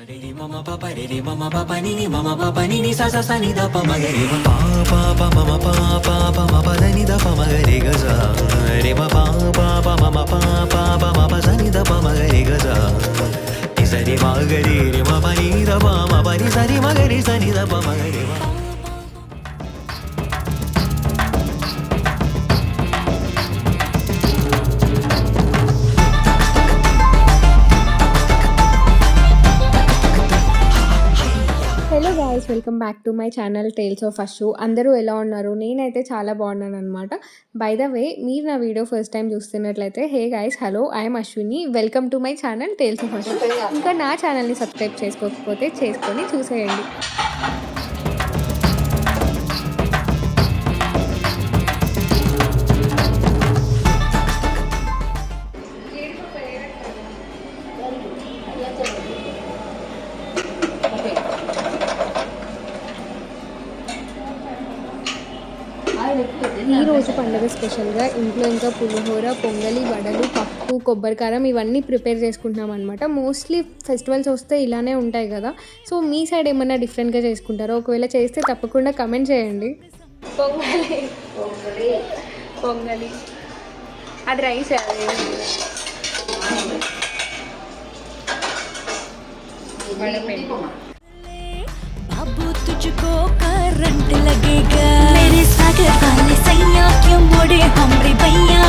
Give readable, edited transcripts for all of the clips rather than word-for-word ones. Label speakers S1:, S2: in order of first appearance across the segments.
S1: Re mama papa re mama papa ni ni sa sa sa ni da pa ma ga re pa pa pa mama pa pa pa ma pa da ni da pa ma ga re ga za re ma pa pa pa mama pa pa pa ma pa sa ni da pa ma ga re ga za ni sa re ma ga re ma pa ni da pa ma pa ni sa re ma ga re sa ni da pa ma ga re ma.
S2: Hello guys, welcome back to my channel tales of Ashu. అందరూ ఎలా ఉన్నారు? నేనైతే చాలా బాగున్నాను అనమాట. By the way, మీరు నా video first time చూస్తున్నట్లయితే hey guys, hello, I'm Ashwini. Welcome to my channel tales of Ashu. ఇంకా నా ఛానల్ని సబ్స్క్రైబ్ చేసుకోకపోతే చేసుకొని చూసేయండి. ఈరోజు పండుగ స్పెషల్గా ఇంట్లో ఇంకా పులిహోర, పొంగలి, వడలు, పప్పు, కొబ్బరికారం ఇవన్నీ ప్రిపేర్ చేసుకుంటున్నాం అనమాట. మోస్ట్లీ ఫెస్టివల్స్ వస్తే ఇలానే ఉంటాయి కదా. సో మీ సైడ్ ఏమన్నా డిఫరెంట్గా చేసుకుంటారో? ఒకవేళ చేస్తే తప్పకుండా కమెంట్ చేయండి. పొంగలి పొంగలి పొంగలి అది రైస్, అది
S3: बाबू तुझको करंट लगेगा, मेरे सागर वाले सैया क्यों मोड़े हमरे भैया,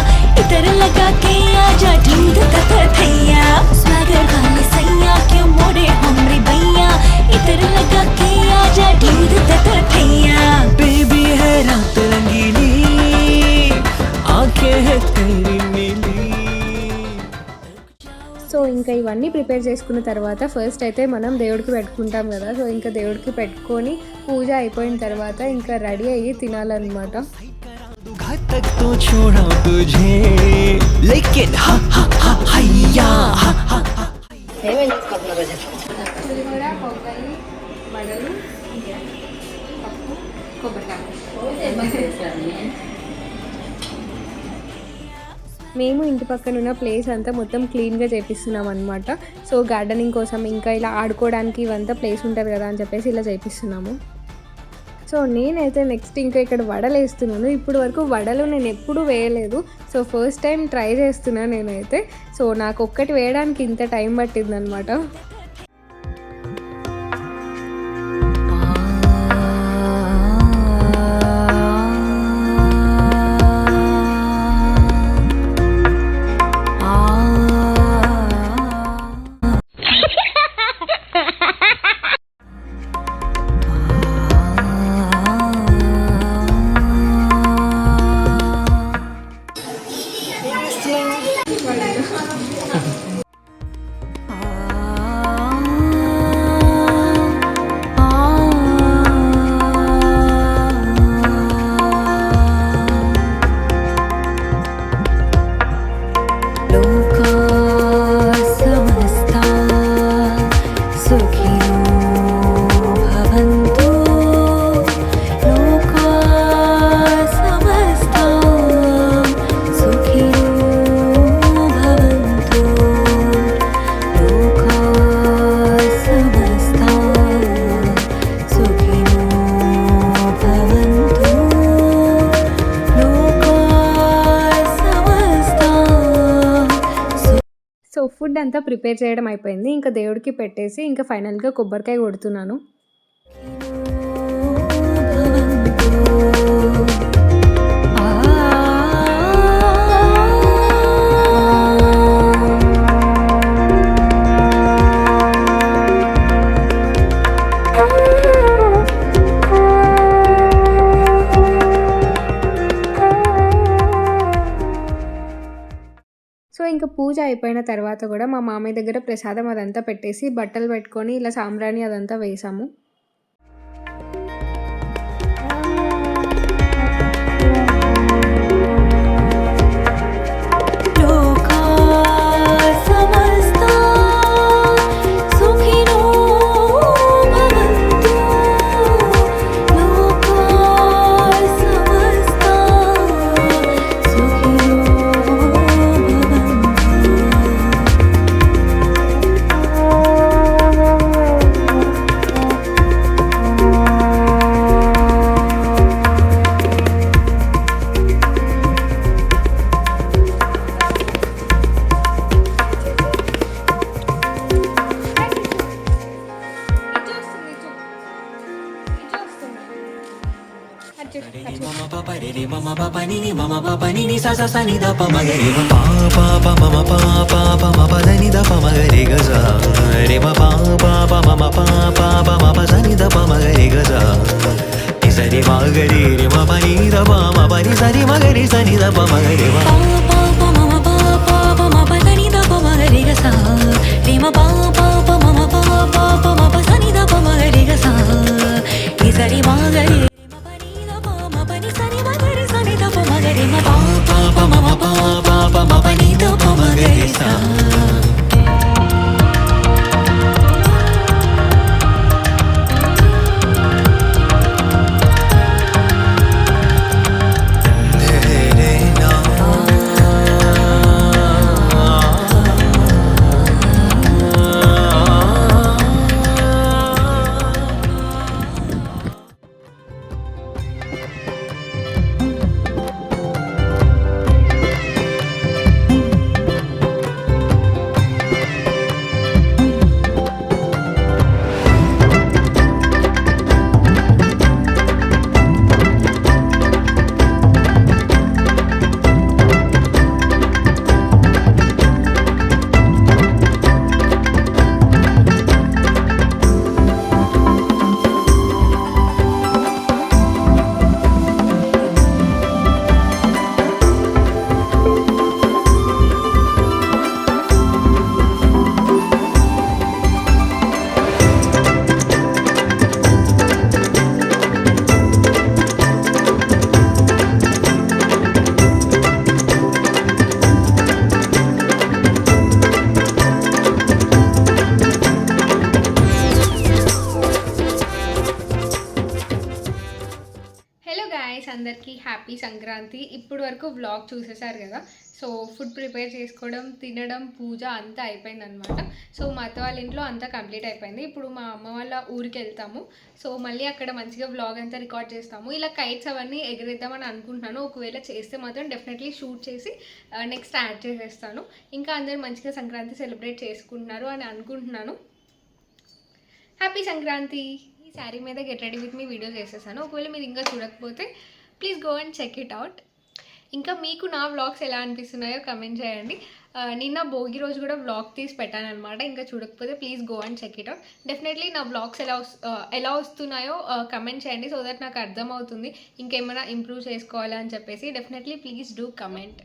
S3: इधर लगा के आजा ढूंढ तक थैया, सागर वाले सैया क्यों मोड़े हमरे भैया, इधर लगा के आजा ढूंढ तक थैया,
S1: बेबी है रात रंगीली, आंखें है तेरी नीली.
S2: సో ఇంకా ఇవన్నీ ప్రిపేర్ చేసుకున్న తర్వాత ఫస్ట్ అయితే మనం దేవుడికి పెట్టుకుంటాం కదా. సో ఇంకా దేవుడికి పెట్టుకొని పూజ అయిపోయిన తర్వాత ఇంకా రెడీ అయ్యి తినాలన్నమాట. పులిహోర, పొంగలి, వడలు, పప్పు, కొబ్బరికాయ. మేము ఇంటి పక్కన ఉన్న ప్లేస్ అంతా మొత్తం క్లీన్గా చేపిస్తున్నాం అనమాట. సో గార్డెనింగ్ కోసం ఇంకా ఇలా ఆడుకోవడానికి ఇవంతా ప్లేస్ ఉంటుంది కదా అని చెప్పేసి ఇలా చేపిస్తున్నాము. సో నేనైతే నెక్స్ట్ ఇంకా ఇక్కడ వడలు వేస్తున్నాను. ఇప్పుడు వరకు వడలు నేను ఎప్పుడూ వేయలేదు. సో ఫస్ట్ టైం ట్రై చేస్తున్నాను నేనైతే. సో నాకు ఒక్కటి వేయడానికి ఇంత టైం పట్టిందనమాట. సో ఫుడ్ అంతా ప్రిపేర్ చేయడం అయిపోయింది. ఇంకా దేవుడికి పెట్టేసి ఇంకా ఫైనల్గా కొబ్బరికాయ కొడుతున్నాను. సో ఇంకా పూజ అయిపోయిన తర్వాత కూడా మా మామయ్య దగ్గర ప్రసాదం అదంతా పెట్టేసి బట్టలు పెట్టుకొని ఇలా సాంబ్రాణి అదంతా వేసాము.
S1: మమ పప రే రే మమ పప నిని మమ పప నిని స స స ని ద ప మ గ రే మ పా పా ప మమ పా పా ప మ ప ద ని ద ప మ గ రే గ స రే మ పా పా ప మమ పా పా ప మ ప స ని ద ప మ గ రే గ స ని స రి మ గ రే రే మ ప ని ద ప మ ప ని స రి మ గ రే స ని ద ప మ గ రే మ
S3: పా పా ప మమ పా పా ప మ ప ద ని ద ప మ గ రే గ సా రే మ పా పా ప మమ పా పా ప మ ప స ని ద ప మ గ రే గ సా ని స రి మ గ రే మ ప ని ద ప మ ప ని స రి మ గ రే స ని ద ప మ గ రే మ పా పా ప మమ పా పా ప మ ప ని ద ప మ గ రే సా
S2: అందరికీ హ్యాపీ సంక్రాంతి. ఇప్పుడు వరకు వ్లాగ్ చూసేసారు కదా. సో ఫుడ్ ప్రిపేర్ చేసుకోవడం, తినడం, పూజ అంతా అయిపోయిందనమాట. సో మా అత్త వాళ్ళ ఇంట్లో అంతా కంప్లీట్ అయిపోయింది. ఇప్పుడు మా అమ్మ వాళ్ళ ఊరికి వెళ్తాము. సో మళ్ళీ అక్కడ మంచిగా వ్లాగ్ అంతా రికార్డ్ చేస్తాము. ఇలా కైట్స్ అవన్నీ ఎగరేద్దామని అనుకుంటున్నాను. ఒకవేళ చేస్తే మాత్రం డెఫినెట్లీ షూట్ చేసి నెక్స్ట్ యాడ్ చేసేస్తాను. ఇంకా అందరూ మంచిగా సంక్రాంతి సెలబ్రేట్ చేసుకుంటున్నారు అని అనుకుంటున్నాను. హ్యాపీ సంక్రాంతి. ఈ శారీ మీద get ready with me video చేసేసాను. ఒకవేళ మీరు ఇంకా చూడకపోతే please go and check it out. ఇంకా మీకు నా వ్లాగ్స్ ఎలా అనిపిస్తున్నాయో కమెంట్ చేయండి. నిన్న భోగి రోజు కూడా వ్లాగ్ తీసి పెట్టాను అనమాట. ఇంకా చూడకపోతే please go and check it out. Definitely నా వ్లాగ్స్ ఎలా వస్తున్నాయో కమెంట్ చేయండి. సో దట్ నాకు అర్థమవుతుంది ఇంకేమైనా ఇంప్రూవ్ చేసుకోవాలా అని చెప్పేసి. Definitely please do comment.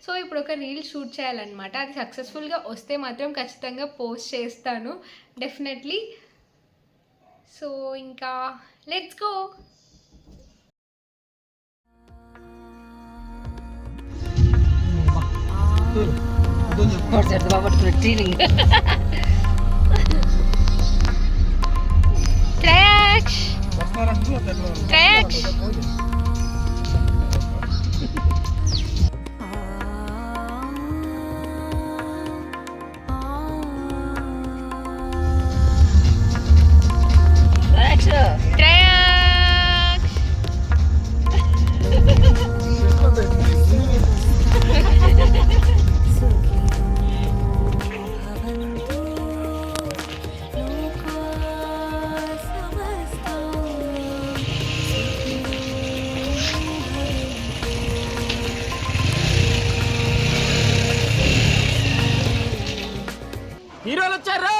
S2: So ఇప్పుడు ఒక రీల్ షూట్ చేయాలన్నమాట. అది సక్సెస్ఫుల్గా వస్తే మాత్రం ఖచ్చితంగా పోస్ట్ చేస్తాను డెఫినెట్లీ. సో ఇంకా లెట్స్ గో.
S4: హీరోలు వచ్చారు.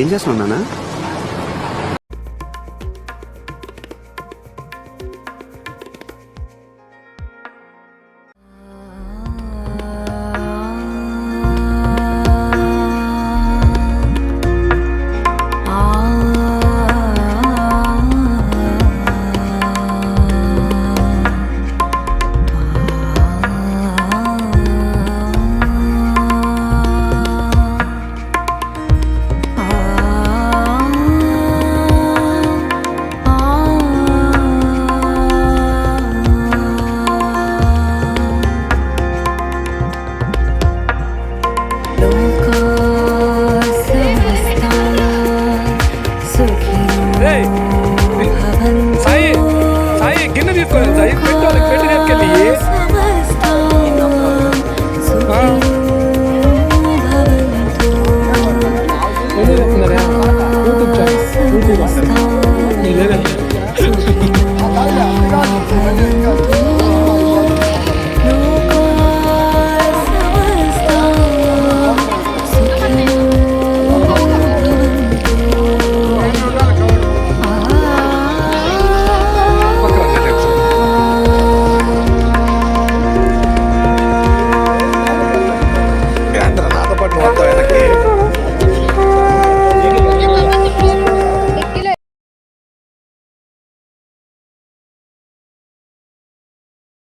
S5: ఏం చేస్తున్నానా?
S3: लोग